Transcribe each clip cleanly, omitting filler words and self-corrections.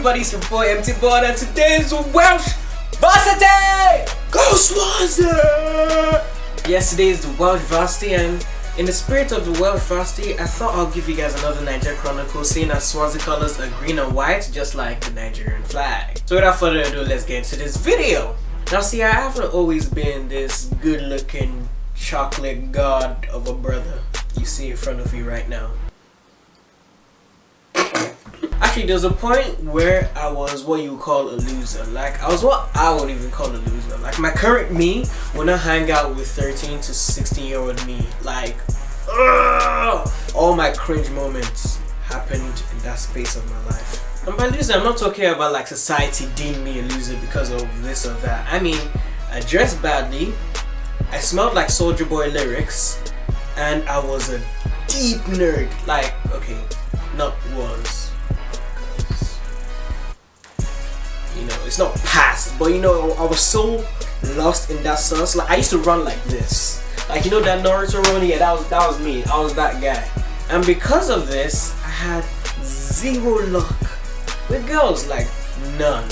everybody, it's your boy MTBod, and today is Welsh Varsity! Go Swansea! Yes, today is the Welsh Varsity, and in the spirit of the Welsh Varsity, I thought I'll give you guys another Naija Chronicles, seeing as Swansea colors are green and white, just like the Nigerian flag. So without further ado, let's get into this video. Now see, I haven't always been this good looking chocolate god of a brother you see in front of you right now. Actually, there's a point where I was what you would call a loser. Like, I was what I would even call a loser. Like, my current me will not hang out with 13 to 16-year-old me. Like, all my cringe moments happened in that space of my life. And by loser, I'm not talking about like society deemed me a loser because of this or that. I mean, I dressed badly, I smelled like Soulja Boy lyrics, and I was a deep nerd. Like, okay, not was. You know, it's not past, but you know, I was so lost in that sauce. Like, I used to run like this. Like, you know that Naruto run? Yeah, that was me. I was that guy. And because of this, I had zero luck with girls, like none.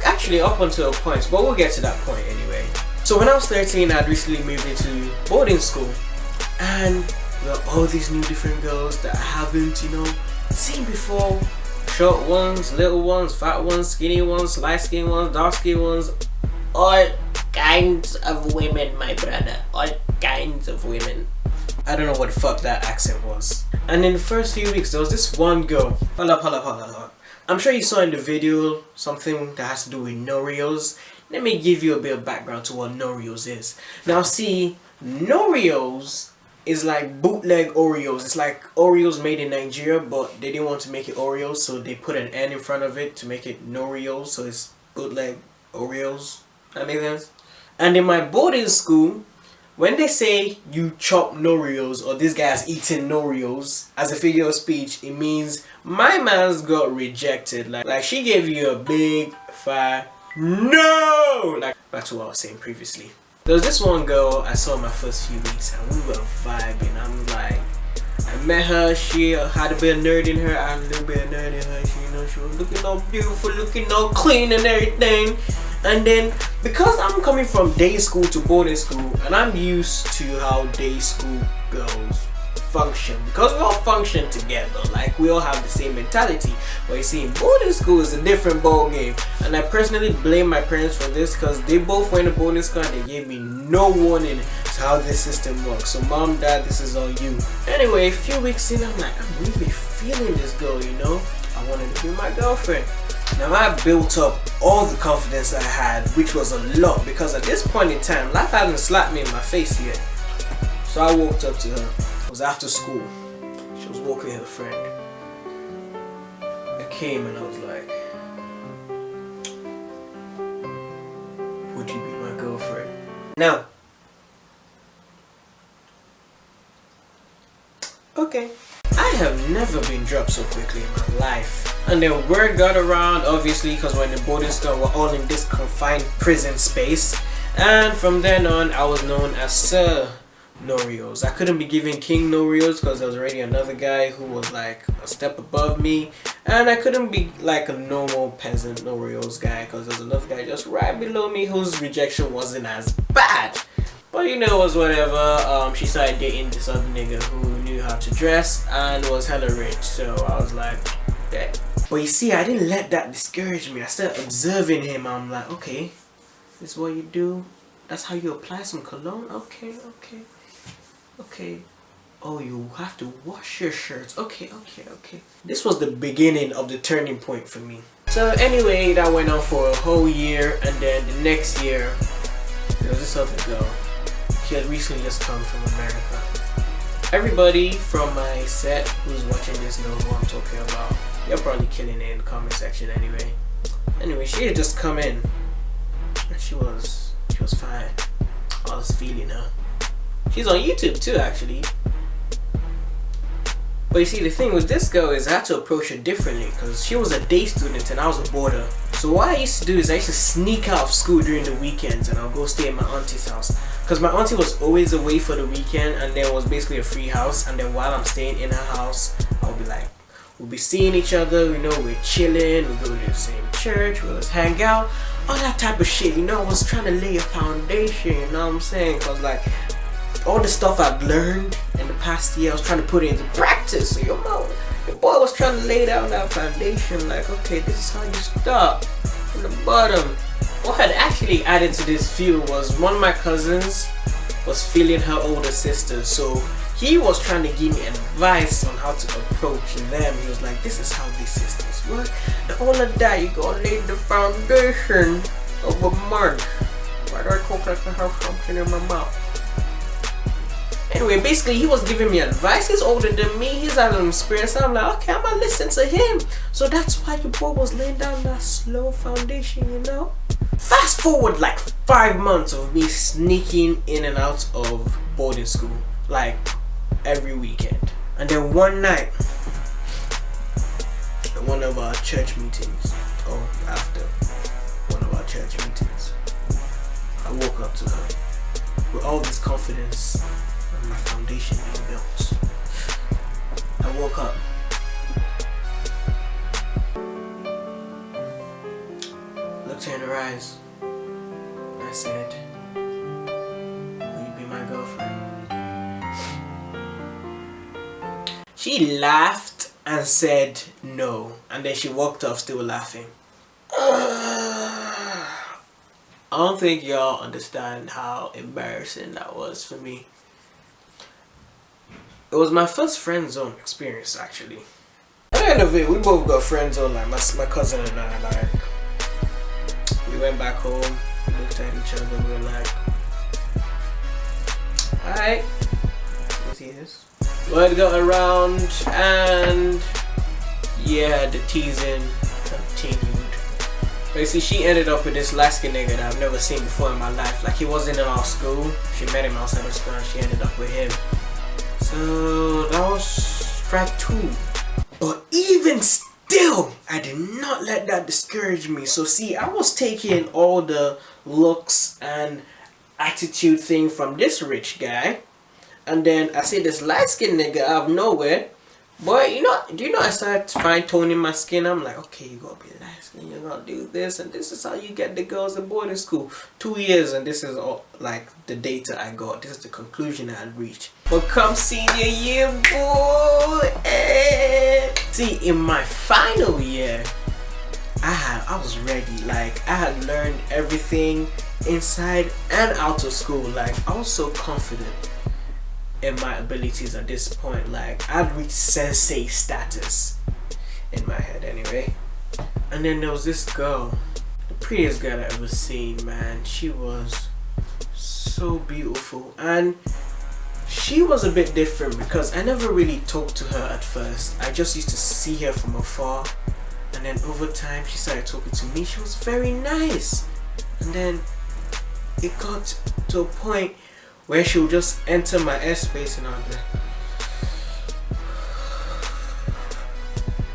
Actually, up until a point, but we'll get to that point anyway. So when I was 13, I'd recently moved into boarding school, and there were all these new different girls that I haven't, you know, seen before. Short ones, little ones, fat ones, skinny ones, light skin ones, dark skin ones, all kinds of women, my brother, all kinds of women. I don't know what the fuck that accent was. And in the first few weeks, there was this one girl. Hold up. I'm sure you saw in the video something that has to do with Noreos. Let me give you a bit of background to what Noreos is. Now see, Noreos is like bootleg Oreos. It's like Oreos made in Nigeria, but they didn't want to make it Oreos, so they put an N in front of it to make it Noreos, so it's bootleg Oreos. That makes sense? And in my boarding school, when they say you chop Noreos or this guy's eating Noreos as a figure of speech, it means my man's got rejected. Like she gave you a big fat no! Like, back to what I was saying previously. There was this one girl I saw in my first few weeks, and we were vibing. I'm like, I met her, she had a bit of nerd in her, I had a little bit of nerd in her. She, you know, she was looking all beautiful, looking all clean and everything. And then, because I'm coming from day school to boarding school, and I'm used to how day school girls function, because we all function together, like we all have the same mentality. But you see, in boarding school is a different ball game, and I personally blame my parents for this, because they both went to boarding school and they gave me no warning to how this system works. So mom, dad, this is on you. Anyway, a few weeks in, I'm like, I'm really feeling this girl, you know. I wanted to be my girlfriend. Now I built up all the confidence I had, which was a lot, because at this point in time, life hasn't slapped me in my face yet. So I walked up to her. It was after school. She was walking with her friend. I came and I was like, would you be my girlfriend? Now, okay. I have never been dropped so quickly in my life. And then word got around, obviously, because when the boarding school were all in this confined prison space. And from then on, I was known as Sir Noreos. I couldn't be given King Noreos because there was already another guy who was like a step above me. And I couldn't be like a normal peasant Noreos guy because there's another guy just right below me whose rejection wasn't as bad. But you know, it was whatever. She started dating this other nigga who knew how to dress and was hella rich. So I was like, yeah. But you see, I didn't let that discourage me. I started observing him. I'm like, okay, this is what you do. That's how you apply some cologne? Okay. Oh, you have to wash your shirts. Okay. This was the beginning of the turning point for me. So anyway, that went on for a whole year, and then the next year, there was this other girl. She had recently just come from America. Everybody from my set who's watching this knows what I'm talking about. You're probably killing it in the comment section anyway. Anyway, she had just come in, and she was fine. I was feeling her. She's on YouTube too, actually. But you see, the thing with this girl is I had to approach her differently, because she was a day student and I was a boarder. So what I used to do is I used to sneak out of school during the weekends, and I'll go stay at my auntie's house. Because my auntie was always away for the weekend, and there was basically a free house. And then while I'm staying in her house, I'll be like, we'll be seeing each other, you know, we're chilling, we go to the same church, we'll just hang out, all that type of shit, you know. I was trying to lay a foundation, you know what I'm saying? Cause like, all the stuff I've learned in the past year, I was trying to put it into practice. So your boy was trying to lay down that foundation, like, okay, this is how you start from the bottom. What had actually added to this view was one of my cousins was feeling her older sister, so he was trying to give me advice on how to approach them. He was like, this is how these sisters work, and all of that, you gotta lay the foundation of a man. Why do I talk like I have something in my mouth? Anyway, basically he was giving me advice. He's older than me, he's had an experience. I'm like, okay, I'm gonna listen to him. So that's why your boy was laying down that slow foundation, you know. Fast forward like 5 months of me sneaking in and out of boarding school, like every weekend. And then one night, at one of our church meetings, or after one of our church meetings, I woke up to her with all this confidence and my foundation being built. I woke up. Looked her in her eyes. I said, will you be my girlfriend? She laughed and said no, and then she walked off still laughing. I don't think y'all understand how embarrassing that was for me. It was my first friend zone experience, actually. At the end of it, we both got friend zone, like my cousin and I, like, we went back home, we looked at each other, we were like, alright, let's see this. Word got around, and yeah, the teasing continued. Basically, she ended up with this light-skinned nigga that I've never seen before in my life. Like, he wasn't in our school, she met him outside of school and she ended up with him. So that was strike 2. But even still, I did not let that discourage me. So see, I was taking all the looks and attitude thing from this rich guy, and then I see this light-skinned nigga out of nowhere. Boy, do you know I started fine-tuning my skin. I'm like, okay, you gotta be light-skinned, you gotta do this, and this is how you get the girls in boarding school. 2 years, and this is all like the data I got. This is the conclusion I had reached. But come senior year, boy, see, in my final year, I was ready. Like, I had learned everything inside and out of school. Like, I was so confident in my abilities at this point. Like, I'd reached sensei status in my head anyway. And then there was this girl, the prettiest girl I ever seen, man. She was so beautiful, and she was a bit different because I never really talked to her at first. I just used to see her from afar, and then over time she started talking to me. She was very nice, and then it got to a point where she would just enter my airspace and all that.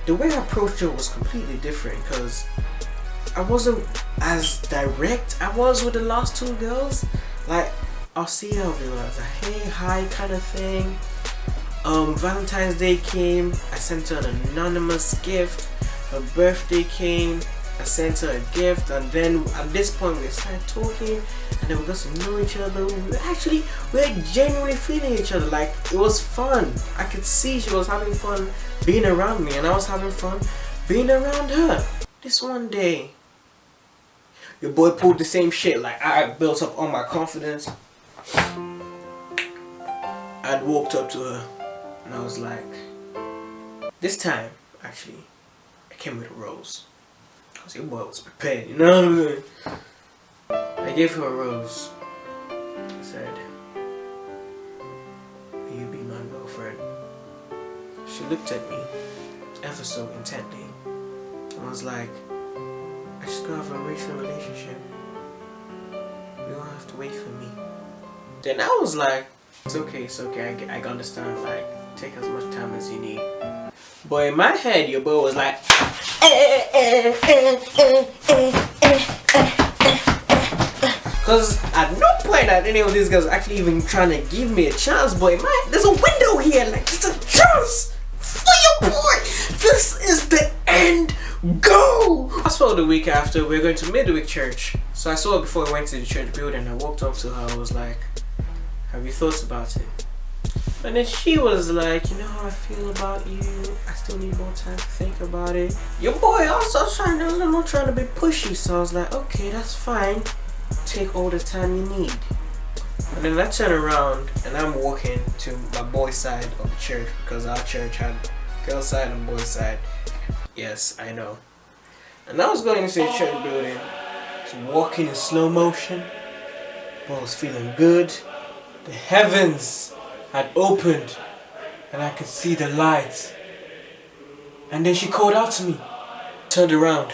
The way I approached her was completely different because I wasn't as direct I was with the last 2 girls. Like, I'll see her, I'll be like a hey, hi kind of thing. Valentine's Day came, I sent her an anonymous gift. Her birthday came, I sent her a gift, and then at this point we started talking, and then we got to know each other. We're genuinely feeling each other. Like, it was fun. I could see she was having fun being around me, and I was having fun being around her. This one day, your boy pulled the same shit. Like, I built up all my confidence. I'd walked up to her, and I was like, this time, actually, I came with a rose. Because your boy was prepared, you know what I mean? I gave her a rose. I said, will you be my girlfriend? She looked at me ever so intently and was like, I just got off a recent relationship. You don't have to wait for me. Then I was like, it's okay, I can understand, like, take as much time as you need. But in my head, your boy was like, because at no point had any of these girls actually even trying to give me a chance. But in my, there's a window here, like, it's a chance for your boy this is the end goal. Fast forward the week after, we're going to midweek church. So I saw her before we went to the church building. I walked up to her. I was like, have you thought about it? And then she was like, you know how I feel about you. I still need more time to think about it. Your boy also I'm not trying to be pushy. So I was like, okay, that's fine. Take all the time you need. And then I turn around and I'm walking to my boy's side of the church, because our church had girl side and boy side. Yes, I know. And I was going into the church building, just walking in slow motion. But I was feeling good. The heavens had opened and I could see the light. And then she called out to me. Turned around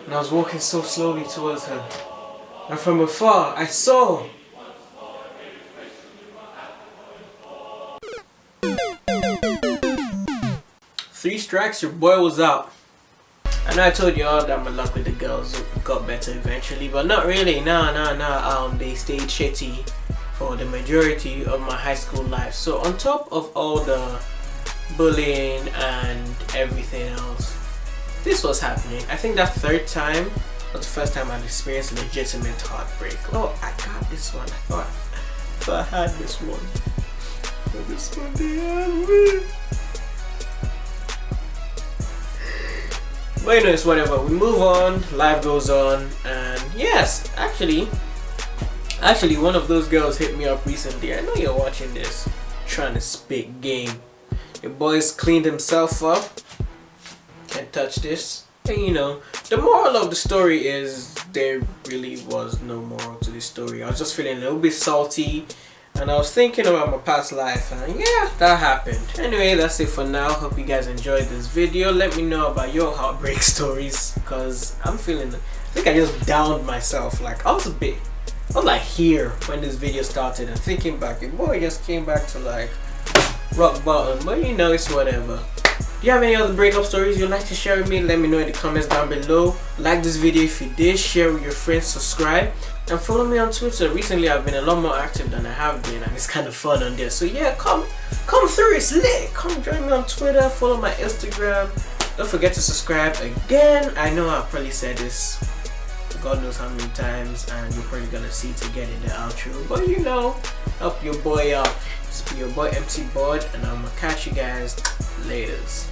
and I was walking so slowly towards her. And from afar I saw 3 strikes, your boy was out. I know I told you all that my luck with the girls got better eventually, but not really. No. They stayed shitty for the majority of my high school life. So on top of all the bullying and everything else, this was happening. I think that 3rd time was the first time I'd experienced legitimate heartbreak. Oh, I got this one. I thought I had this one. But this one they had me. But you know, it's whatever. We move on, life goes on, and yes, actually one of those girls hit me up recently. I know you're watching this, trying to spit game. Your boy's cleaned himself up. Can't touch this. And you know, the moral of the story is there really was no moral to this story. I was just feeling a little bit salty. And I was thinking about my past life, and yeah, that happened. Anyway, that's it for now. Hope you guys enjoyed this video. Let me know about your heartbreak stories, because I think I just downed myself. Like, I was like here when this video started, and thinking back, your boy just came back to like rock bottom. But you know, it's whatever. Do you have any other breakup stories you'd like to share with me? Let me know in the comments down below. Like this video if you did, share with your friends, subscribe, and follow me on Twitter. Recently I've been a lot more active than I have been, and it's kind of fun on there. So yeah, come through, it's lit. Come join me on Twitter, follow my Instagram. Don't forget to subscribe again. I know I've probably said this God knows how many times, and you're probably gonna see to get in the outro, but you know, help your boy out. It's your boy MTBod, and I'm gonna catch you guys laters.